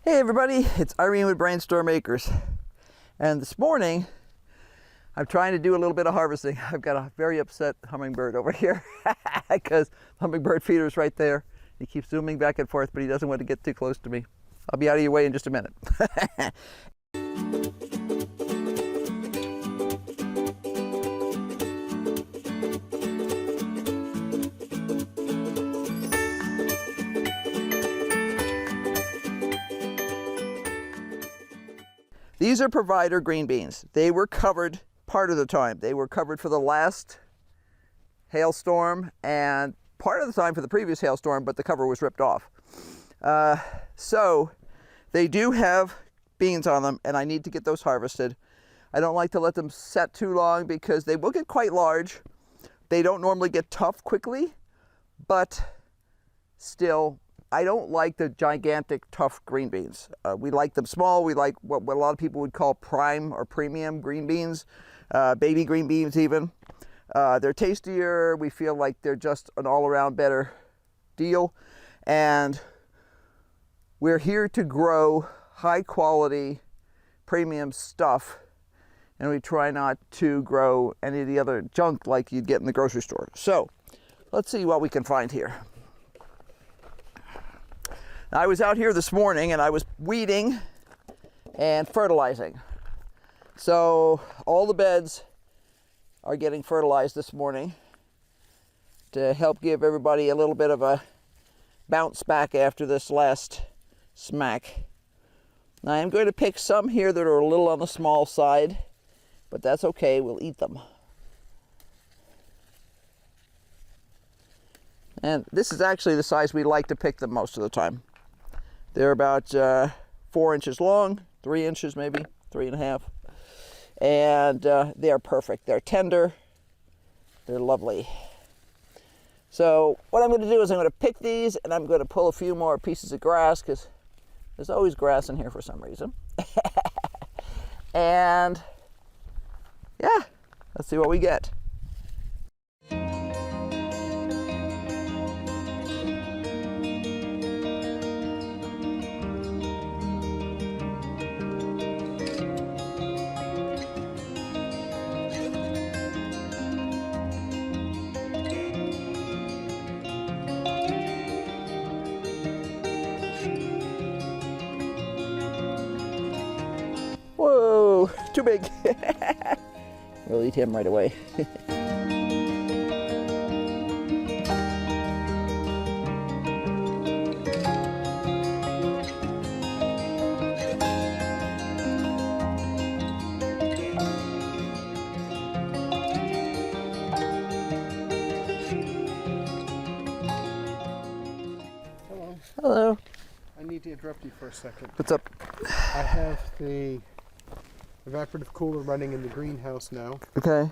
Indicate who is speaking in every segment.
Speaker 1: Hey everybody, it's Irene with BrainStormAcres. And this morning, I'm trying to do a little bit of harvesting. I've got a very upset hummingbird over here because the hummingbird feeder is right there. He keeps zooming back and forth, but he doesn't want to get too close to me. I'll be out of your way in just a minute. These are provider green beans. They were covered part of the time. They were covered for the last hailstorm and part of the time for the previous hailstorm, but the cover was ripped off. So they do have beans on them, and I need to get those harvested. I don't like to let them set too long because they will get quite large. They don't normally get tough quickly, but still, I don't like the gigantic, tough green beans. We like them small. We like what a lot of people would call prime or premium green beans, baby green beans even. They're tastier. We feel like they're just an all-around better deal. And we're here to grow high-quality, premium stuff, and we try not to grow any of the other junk like you'd get in the grocery store. So let's see what we can find here. I was out here this morning and I was weeding and fertilizing. So all the beds are getting fertilized this morning to help give everybody a little bit of a bounce back after this last smack. Now I'm going to pick some here that are a little on the small side, but that's okay, we'll eat them. And this is actually the size we like to pick them most of the time. They're about 4 inches long, 3 inches maybe, 3.5. And they are perfect. They're tender, they're lovely. So what I'm going to do is I'm going to pick these and I'm going to pull a few more pieces of grass because there's always grass in here for some reason. And yeah, let's see what we get. Whoa, too big. We'll eat him right away.
Speaker 2: Hello.
Speaker 1: Hello.
Speaker 2: I need to interrupt you for a second.
Speaker 1: What's up?
Speaker 2: I have the evaporative cooler running in the greenhouse now.
Speaker 1: Okay.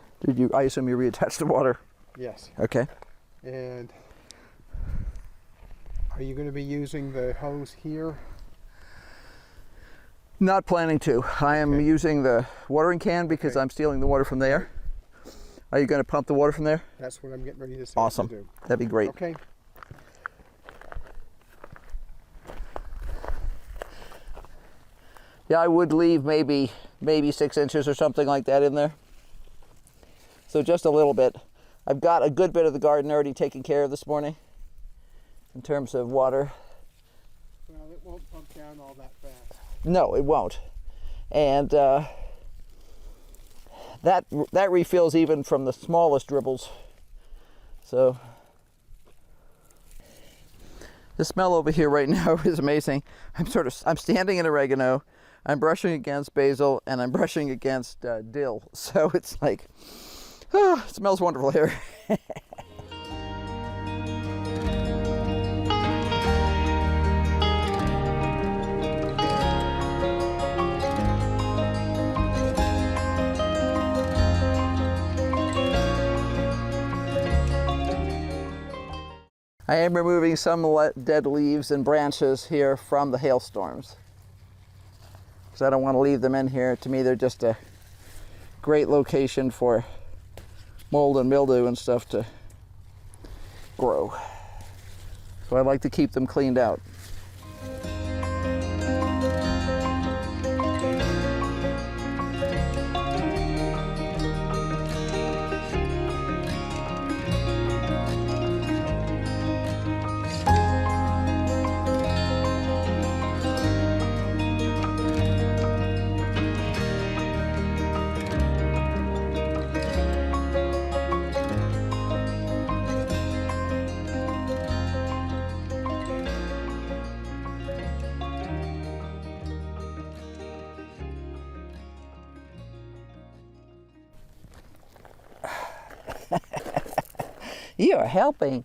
Speaker 1: I assume you reattached the water?
Speaker 2: Yes.
Speaker 1: Okay.
Speaker 2: And are you going to be using the hose here?
Speaker 1: Not planning to. I am
Speaker 2: Okay.
Speaker 1: using the watering can because
Speaker 2: Okay.
Speaker 1: I'm stealing the water from there. Are you going to pump the water from there?
Speaker 2: That's what I'm getting ready to say.
Speaker 1: Awesome.
Speaker 2: To do.
Speaker 1: That'd be great.
Speaker 2: Okay.
Speaker 1: Yeah, I would leave maybe 6 inches or something like that in there. So just a little bit. I've got a good bit of the garden already taken care of this morning in terms of water.
Speaker 2: Well, it won't pump down all that fast.
Speaker 1: No, it won't. And that refills even from the smallest dribbles. So the smell over here right now is amazing. I'm standing in oregano, I'm brushing against basil, and I'm brushing against dill. So it's like, oh, it smells wonderful here. I am removing some dead leaves and branches here from the hailstorms, because I don't want to leave them in here. To me, they're just a great location for mold and mildew and stuff to grow. So I like to keep them cleaned out. You're helping.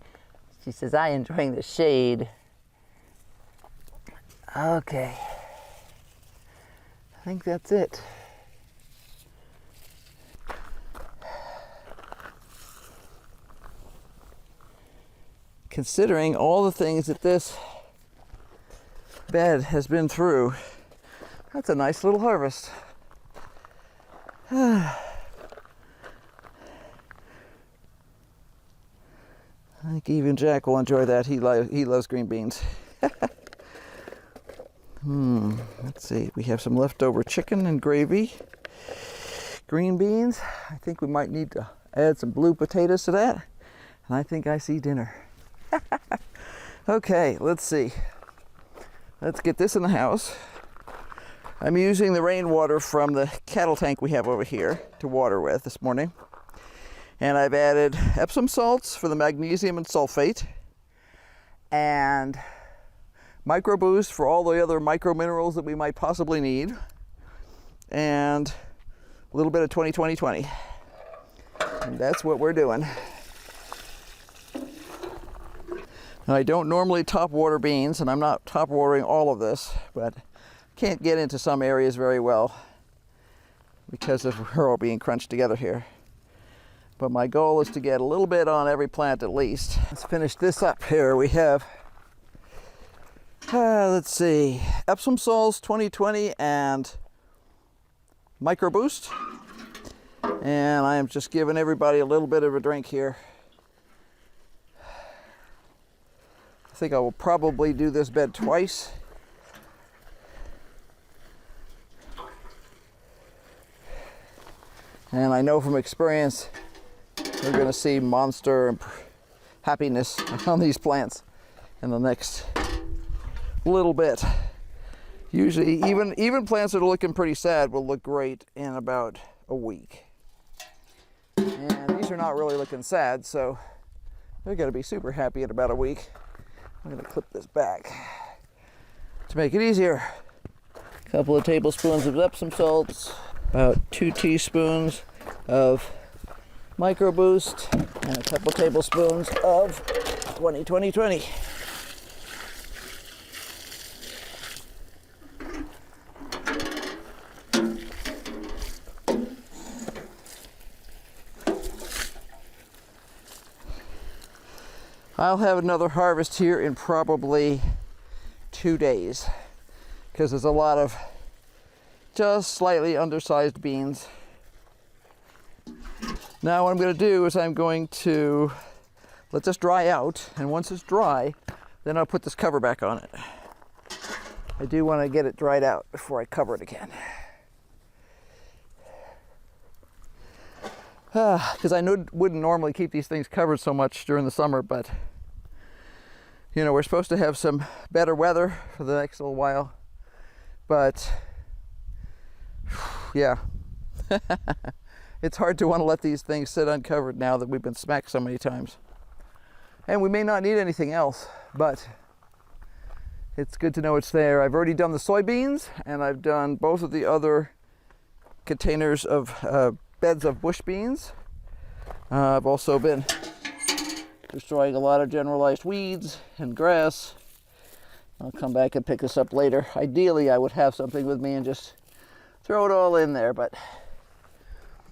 Speaker 1: She says, I enjoying the shade. Okay. I think that's it. Considering all the things that this bed has been through, that's a nice little harvest. I think even Jack will enjoy that. He loves green beans. Let's see. We have some leftover chicken and gravy. Green beans. I think we might need to add some blue potatoes to that. And I think I see dinner. Okay, let's see. Let's get this in the house. I'm using the rainwater from the cattle tank we have over here to water with this morning. And I've added Epsom salts for the magnesium and sulfate, and Micro Boost for all the other micro minerals that we might possibly need, and a little bit of 20-20-20. And that's what we're doing. Now, I don't normally top water beans, and I'm not top watering all of this, but can't get into some areas very well because of her all being crunched together here. But my goal is to get a little bit on every plant at least. Let's finish this up here. We have, let's see, Epsom salts 20-20 and Micro Boost. And I am just giving everybody a little bit of a drink here. I think I will probably do this bed twice. And I know from experience, we're going to see monster happiness on these plants in the next little bit. Usually, even plants that are looking pretty sad will look great in about a week. And these are not really looking sad, so they're going to be super happy in about a week. I'm going to clip this back to make it easier. A couple of tablespoons of Epsom salts, about 2 teaspoons of Micro Boost, and a couple tablespoons of 20-20-20. I'll have another harvest here in probably 2 days because there's a lot of just slightly undersized beans. Now what I'm going to do is I'm going to let this dry out, and once it's dry, then I'll put this cover back on it. I do want to get it dried out before I cover it again. Because I wouldn't normally keep these things covered so much during the summer, but you know, we're supposed to have some better weather for the next little while. But yeah, it's hard to want to let these things sit uncovered now that we've been smacked so many times. And we may not need anything else, but it's good to know it's there. I've already done the soybeans, and I've done both of the other containers of beds of bush beans. I've also been destroying a lot of generalized weeds and grass. I'll come back and pick this up later. Ideally, I would have something with me and just throw it all in there, but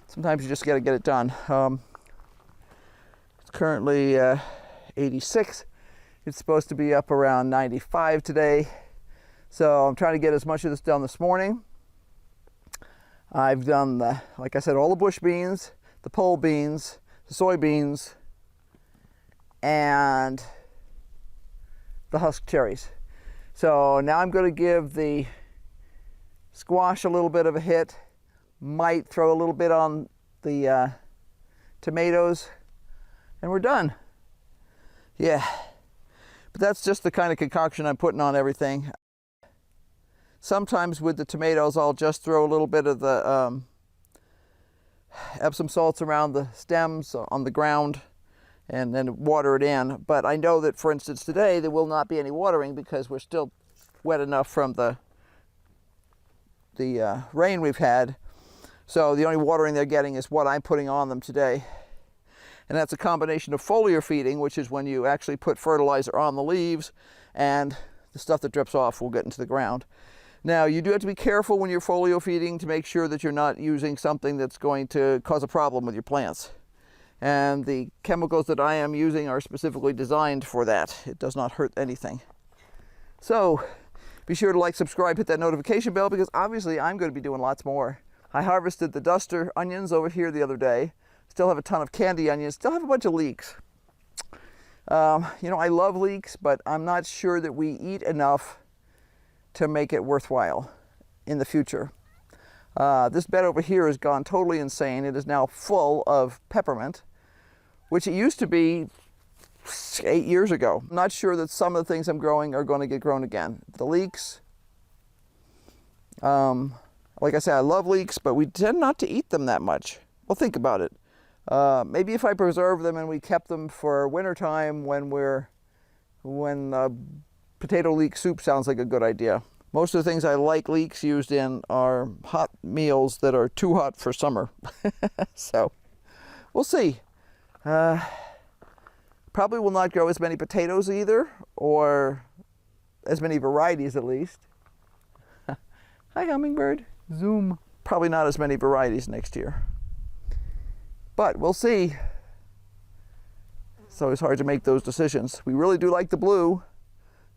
Speaker 1: sometimes you just got to get it done. It's currently 86. It's supposed to be up around 95 today. So I'm trying to get as much of this done this morning. I've done, like I said, all the bush beans, the pole beans, the soybeans, and the husk cherries. So now I'm going to give the squash a little bit of a hit. Might throw a little bit on the tomatoes, and we're done. Yeah, but that's just the kind of concoction I'm putting on everything. Sometimes with the tomatoes, I'll just throw a little bit of the Epsom salts around the stems on the ground and then water it in. But I know that, for instance, today there will not be any watering because we're still wet enough from the rain we've had. So the only watering they're getting is what I'm putting on them today. And that's a combination of foliar feeding, which is when you actually put fertilizer on the leaves, and the stuff that drips off will get into the ground. Now, you do have to be careful when you're foliar feeding to make sure that you're not using something that's going to cause a problem with your plants. And the chemicals that I am using are specifically designed for that. It does not hurt anything. So, be sure to like, subscribe, hit that notification bell, because obviously I'm going to be doing lots more. I harvested the duster onions over here the other day. Still have a ton of candy onions. Still have a bunch of leeks. You know, I love leeks, but I'm not sure that we eat enough to make it worthwhile in the future. This bed over here has gone totally insane. It is now full of peppermint, which it used to be 8 years ago. I'm not sure that some of the things I'm growing are going to get grown again. The leeks, like I said, I love leeks, but we tend not to eat them that much. Well, think about it. Maybe if I preserve them and we kept them for wintertime when potato leek soup sounds like a good idea. Most of the things I like leeks used in are hot meals that are too hot for summer. So, we'll see. Probably will not grow as many potatoes either, or as many varieties at least. Hi, hummingbird.
Speaker 2: Zoom.
Speaker 1: Probably not as many varieties next year. But we'll see. It's always hard to make those decisions. We really do like the blue.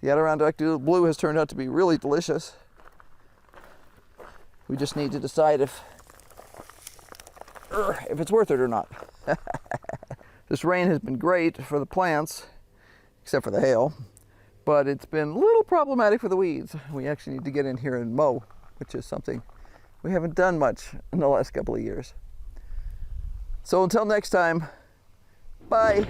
Speaker 1: The Adirondack blue has turned out to be really delicious. We just need to decide if it's worth it or not. This rain has been great for the plants, except for the hail, but it's been a little problematic for the weeds. We actually need to get in here and mow, which is something we haven't done much in the last couple of years. So until next time, bye.